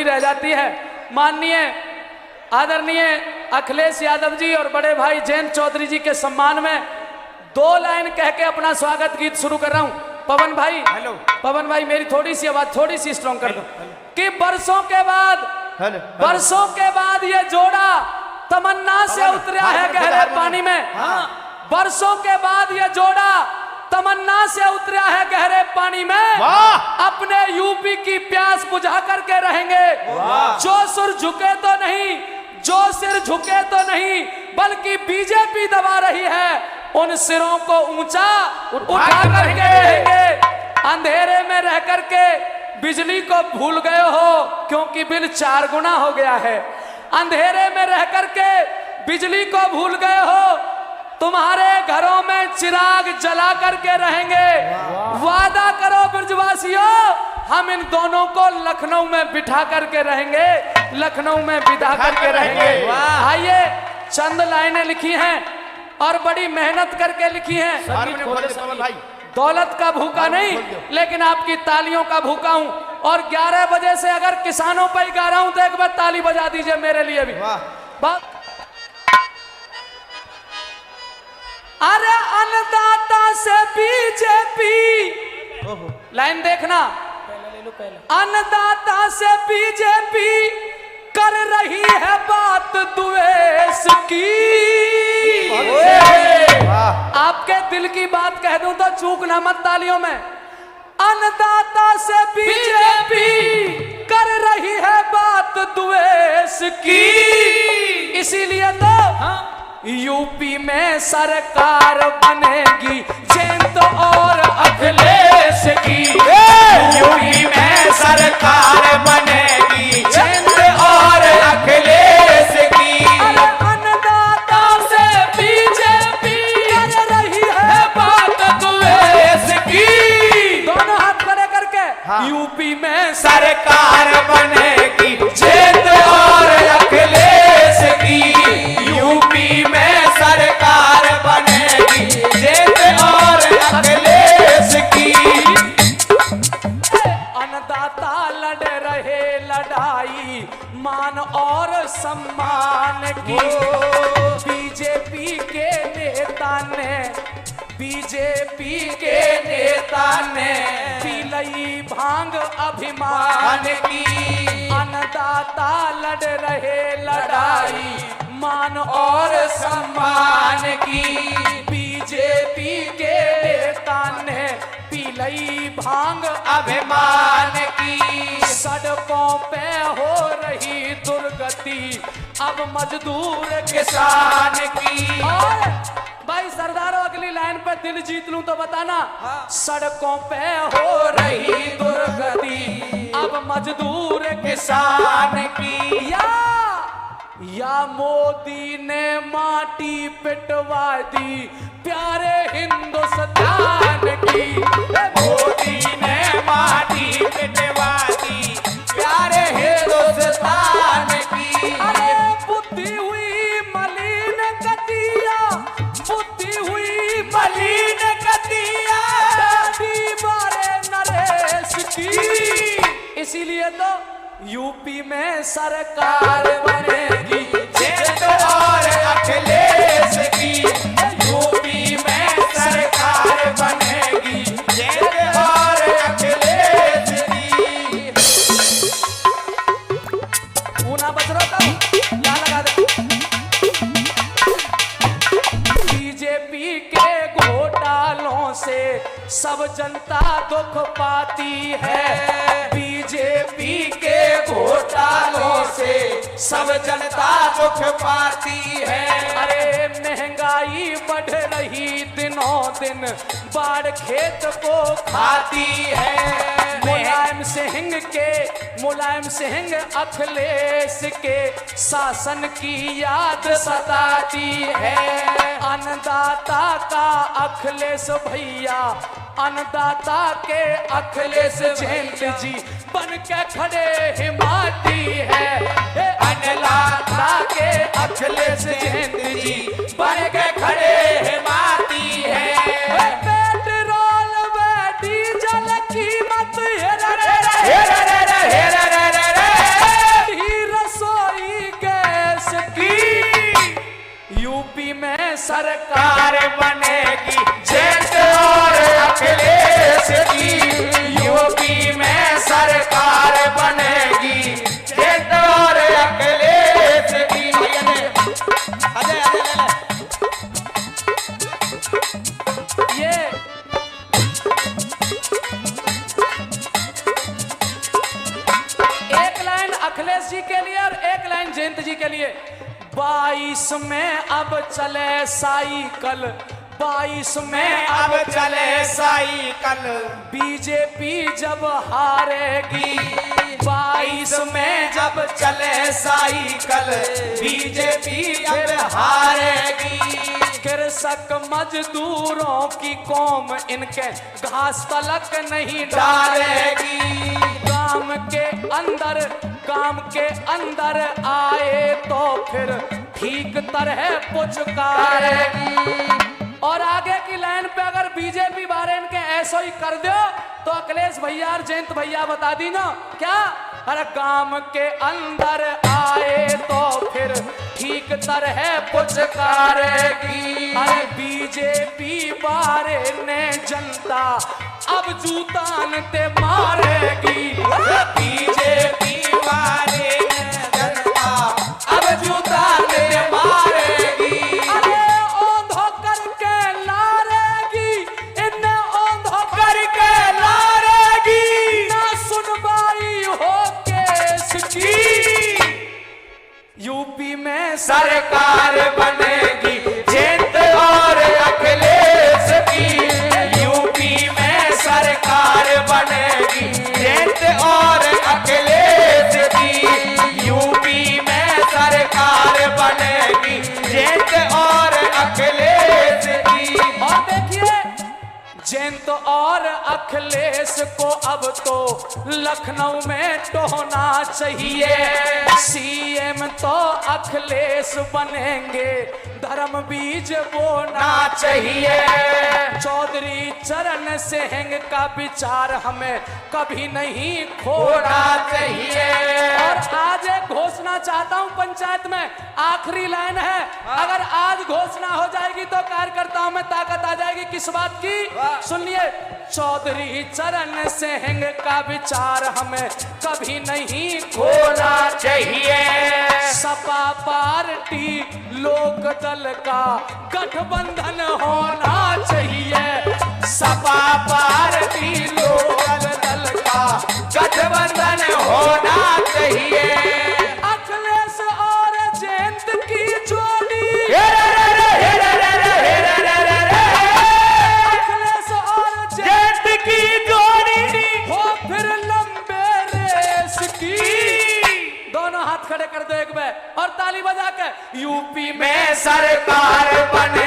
अधूरी रह जाती है। माननीय आदरणीय अखिलेश यादव जी और बड़े भाई जयंत चौधरी जी के सम्मान में 2 लाइन कह के अपना स्वागत गीत शुरू कर रहा हूँ। पवन भाई, हेलो पवन भाई मेरी थोड़ी सी आवाज थोड़ी सी स्ट्रॉन्ग कर दो कि बरसों के बाद ये जोड़ा तमन्ना से उतरा है गहरे पानी में। बरसों के बाद ये जोड़ा तमन्ना से उतरा है गहरे पानी में। अपने यूपी की प्यास बुझा करके रहेंगे। जो सिर झुके तो नहीं, जो सिर झुके तो नहीं, बल्कि बीजेपी दबा रही है, उन सिरों को ऊंचा उठा करके रहेंगे। अंधेरे में रह करके बिजली को भूल गए हो क्योंकि बिल 4 गुना हो गया है। अंधेरे में रह करके बिजली को भूल गए हो, तुम्हारे घरों में चिराग जला करके रहेंगे। वादा करो ब्रजवासियों, हम इन दोनों को लखनऊ में बिठा करके रहेंगे, लखनऊ में बिठा करके रहेंगे। आइए, चंद लाइनें लिखी हैं और बड़ी मेहनत करके लिखी हैं। दौलत का भूखा नहीं, लेकिन आपकी तालियों का भूखा हूं। और 11 बजे से अगर किसानों पर गा रहा हूं तो एक बार ताली बजा दीजिए मेरे लिए भी। अरे अन्नदाता से बीजेपी, लाइन देखना, अन्नदाता से बीजेपी कर रही है बात द्वेष की। आपके दिल की बात कह दूं तो चूकना मत तालियों में। अन्नदाता से बीजेपी कर रही है बात द्वेष की, इसीलिए तो यूपी में सरकार बनेगी जयंत और अखिलेश की। यूपी में सरकार बनेगी जयंत और अखिलेश की। अन्नदाता से बीजेपी कर रही है बात द्वेष की। दोनों हाथ खड़े करके यूपी में सरकार बनेगी जयंत और अखिलेश की। यूपी में सरकार बनेगी जयंत और अखिलेश की। अन्नदाता लड़ रहे लड़ाई मान और सम्मान की। बीजेपी के नेता ने पिलई भांग अभिमान की। अन्नदाता लड़ रहे लड़ाई मान और सम्मान की। बीजेपी के नेता ने पिलई भांग अभिमान की। सड़कों पे हो रही दुर्गति अब मजदूर किसान की। और भाई सरदारों, अगली लाइन पे दिल जीत लूं तो बताना। सड़कों पे हो रही दुर्गति अब मजदूर किसान की। या मोदी ने माटी पिटवा दी प्यारे हिंदुस्तान की। मोदी ने माटी पिटवा दी प्यारे हिंदुस्तान की। अरे बुद्धि हुई मलिन गतिया, बुद्धि हुई मलिन गतिया दादी बारे नरेश की। इसीलिए तो यूपी में सरकार बनेगी जयंत और अखिलेश की। यूपी में सरकार बनेगी जयंत और अखिलेश की। ऊना बच रहा था, यहाँ लगा दे। बीजेपी के घोटालों से सब जनता दुख पाती है। बीजेपी के घोटालों से सब जनता दुख पाती है। अरे महंगाई बढ़ रही दिनों दिन, बाढ़ खेत को खाती है। मुलायम सिंह अखिलेश के शासन की याद सताती है। अन्नदाता का अखिलेश भैया, अन्नदाता के अखिलेश जयंत जी बन के खड़े हिमाती है। अन्नदाता के अखिलेश जयंत जी बन के खड़े हिमाती है। पेट्रोल व डीजल कीमत हेरा रे रे रे रे रे रे रे। अखिलेश जी के लिए और एक लाइन जयंत जी के लिए। 22 में अब चले साइकिल, 22 में अब चले साइकिल, बीजेपी जब हारेगी, 22 में जब चले साइकिल, बीजेपी जब हारेगी। कृषक मजदूरों की कौम इनके घास तलक नहीं डालेगी। गांव के अंदर आए तो फिर ठीक तरह पुचकारेगी। और आगे की लाइन पे अगर बीजेपी बारे इनके ऐसा ही कर दो तो अखिलेश भैया और जयंत भैया बता दी ना क्या, अरे गांव के अंदर आए तो फिर ठीक तरह पुचकारेगी। अरे बीजेपी बारे ने जनता अब जूतान ते मारेगी, बीजेपी वाले जनता अब जूतान ते मारेगी। अरे औंधो करके लारेगी, इन्हें औंधो करके लारेगी, ना सुनवाई हो केस की। यूपी में सरकार बनेगी जयंत और अखिलेश की। यूपी में सरकार बनेगी जयंत और अखिलेश की। यूपी में सरकार बनेगी जयंत और अखिलेश की। और देखिए जयंत और अखिलेश को अब तो लखनऊ में टोहना चाहिए। सीएम तो अखिलेश बनेंगे, धर्म बीज बोना चाहिए। चौधरी चरण सिंह का विचार हमें कभी नहीं खोना चाहिए। और आज एक घोषणा चाहता हूं पंचायत में, आखिरी लाइन है, अगर आज घोषणा हो जाएगी तो कार्यकर्ताओं में ताकत आ जाएगी। किस बात की? सुनिए, चौधरी चरण सिंह का विचार हमें कभी नहीं खोना चाहिए। सपा पार्टी लोक दल का गठबंधन होना चाहिए। सपा पार्टी लोक दल का गठबंधन होना चाहिए। अखिलेश और जयंत की जोड़ी, अखिलेश और जयंत की जोड़ी हो फिर लंबे रेस की। दोनों हाथ खड़े कर दो एक बार और ताली बजा के। यूपी में में सरकार बने